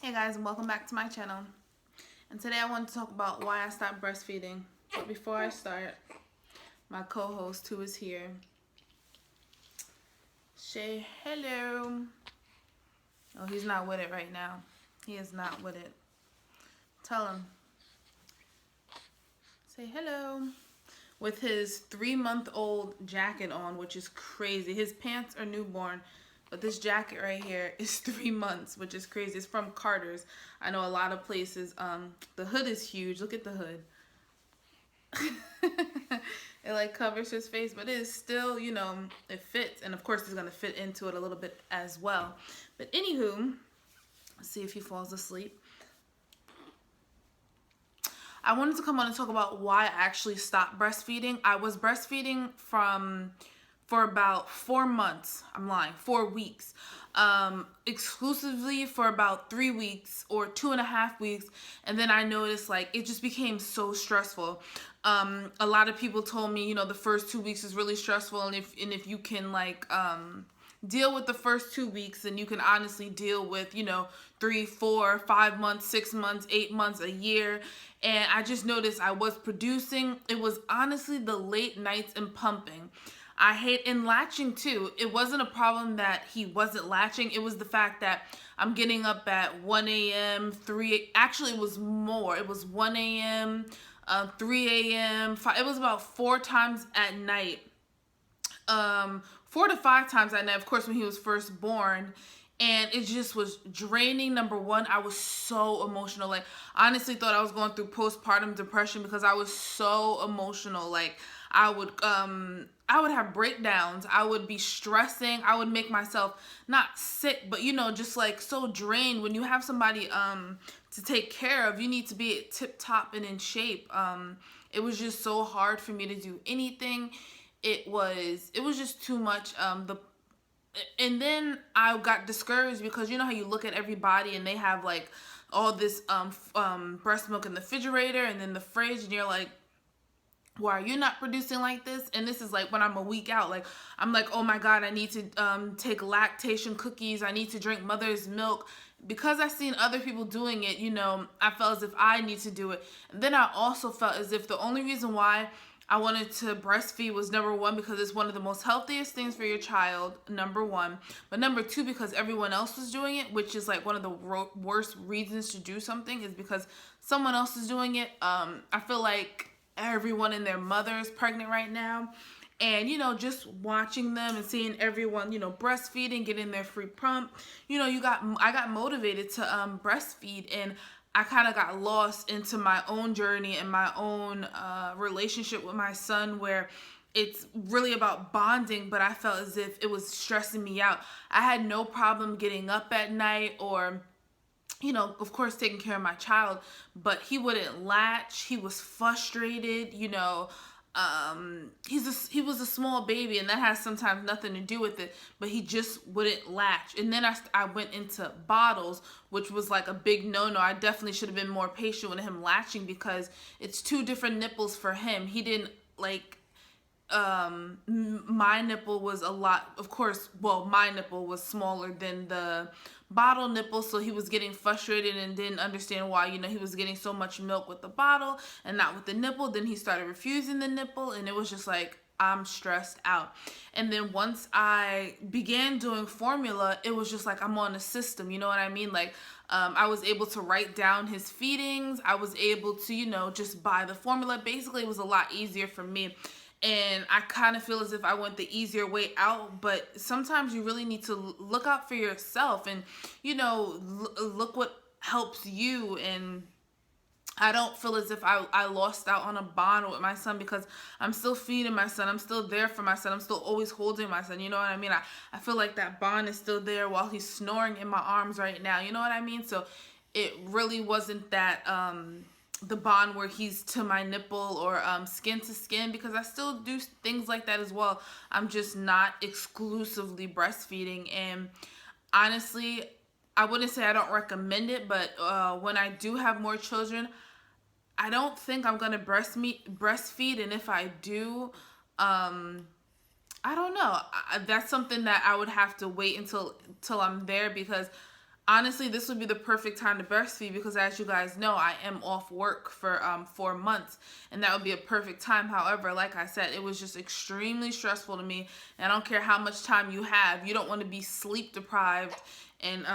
Hey guys, and welcome back to my channel. And today I want to talk about why I stopped breastfeeding. But before I start, my co-host who is here, say hello. Oh, he's not with it right now. He is not with it. Tell him. Say hello. With his 3-month-old jacket on, which is crazy. His pants are newborn, but this jacket right here is 3 months, which is crazy. It's from Carter's. I know a lot of places. The hood is huge. Look at the hood. It like covers his face, but it is still, it fits. And of course, it's gonna fit into it a little bit as well. But anywho, let's see if he falls asleep. I wanted to come on and talk about why I actually stopped breastfeeding. I was breastfeeding for about 4 months. I'm lying, 4 weeks. Exclusively for about 3 weeks or 2.5 weeks. And then I noticed like it just became so stressful. A lot of people told me, the first 2 weeks is really stressful. And if you can deal with the first 2 weeks, and you can honestly deal with 3, 4, 5 months, 6 months, 8 months, a year. And I just noticed I was producing. It was honestly the late nights and pumping. I hate in latching too. It wasn't a problem that he wasn't latching. It was the fact that I'm getting up at 1 a.m., 3, actually it was more. It was 1 a.m., 3 a.m., 5, it was about 4 times at night. 4 to 5 times at night, of course, when he was first born. And it just was draining. Number one, I was so emotional. Like, honestly thought I was going through postpartum depression because I was so emotional. Like, I would have breakdowns. I would be stressing. I would make myself not sick, but just like so drained. When you have somebody to take care of, you need to be tip top and in shape. It was just so hard for me to do anything. It was just too much. And then I got discouraged because you know how you look at everybody and they have like all this breast milk in the refrigerator and then the fridge, and you're like, why are you not producing like this? And this is like when I'm a week out. Like, I'm like, oh my God, I need to take lactation cookies. I need to drink mother's milk. Because I seen other people doing it, I felt as if I need to do it. And then I also felt as if the only reason why I wanted to breastfeed was number one, because it's one of the most healthiest things for your child, number one. But number two, because everyone else was doing it, which is like one of the worst reasons to do something, is because someone else is doing it. I feel like everyone and their mother is pregnant right now. And, just watching them and seeing everyone, breastfeeding, getting their free pump, I got motivated to breastfeed, and I kind of got lost into my own journey and my own relationship with my son, where it's really about bonding, but I felt as if it was stressing me out. I had no problem getting up at night or of course taking care of my child, but he wouldn't latch. He was frustrated, he was a small baby, and that has sometimes nothing to do with it, but he just wouldn't latch. And then I went into bottles, which was like a big no-no. I definitely should have been more patient with him latching, because it's 2 different nipples for him. He didn't like, my nipple was a lot, of course, well, my nipple was smaller than the bottle nipple, so he was getting frustrated and didn't understand why, he was getting so much milk with the bottle and not with the nipple. Then he started refusing the nipple, and it was just like, I'm stressed out. And then once I began doing formula, it was just like I'm on a system, you know what I mean? Like, I was able to write down his feedings. I was able to, just buy the formula. Basically, it was a lot easier for me. And I kind of feel as if I went the easier way out, but sometimes you really need to look out for yourself and, look what helps you. And I don't feel as if I lost out on a bond with my son, because I'm still feeding my son. I'm still there for my son. I'm still always holding my son. You know what I mean? I feel like that bond is still there while he's snoring in my arms right now. You know what I mean? So it really wasn't that the bond where he's to my nipple or skin to skin, because I still do things like that as well. I'm just not exclusively breastfeeding. And honestly, I wouldn't say I don't recommend it, but when I do have more children, I don't think I'm gonna breastfeed. And if I do, I don't know. That's something that I would have to wait until I'm there, because honestly, this would be the perfect time to breastfeed because, as you guys know, I am off work for 4 months, and that would be a perfect time. However, like I said, it was just extremely stressful to me, and I don't care how much time you have, you don't want to be sleep deprived, and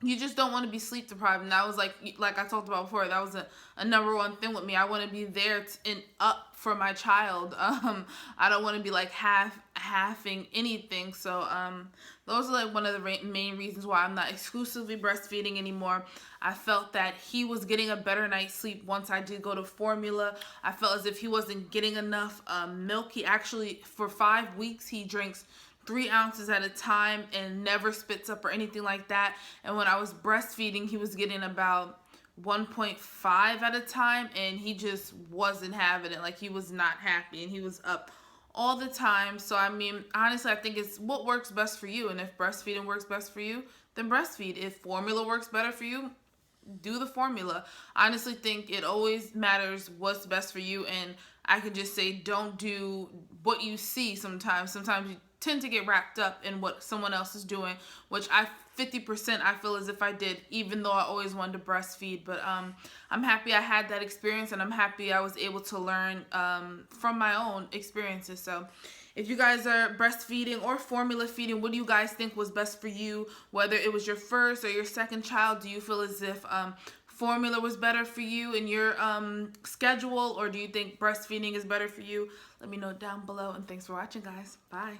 you just don't want to be sleep deprived. And that was like I talked about before, that was a number one thing with me. I want to be there and up for my child. I don't want to be like halving anything. So those are like one of the main reasons why I'm not exclusively breastfeeding anymore. I felt that he was getting a better night's sleep once I did go to formula. I felt as if he wasn't getting enough milk. He actually, for 5 weeks, he drinks 3 ounces at a time and never spits up or anything like that. And when I was breastfeeding, he was getting about 1.5 at a time, and he just wasn't having it. Like, he was not happy, and he was up all the time. So I mean, honestly, I think it's what works best for you. And if breastfeeding works best for you, then breastfeed. If formula works better for you, do the formula. I honestly think it always matters what's best for you, and I can just say don't do what you see sometimes. Sometimes you tend to get wrapped up in what someone else is doing, which 50% I feel as if I did, even though I always wanted to breastfeed. But I'm happy I had that experience, and I'm happy I was able to learn from my own experiences. So if you guys are breastfeeding or formula feeding, what do you guys think was best for you? Whether it was your first or your second child, do you feel as if formula was better for you in your schedule, or do you think breastfeeding is better for you? Let me know down below, and thanks for watching, guys. Bye.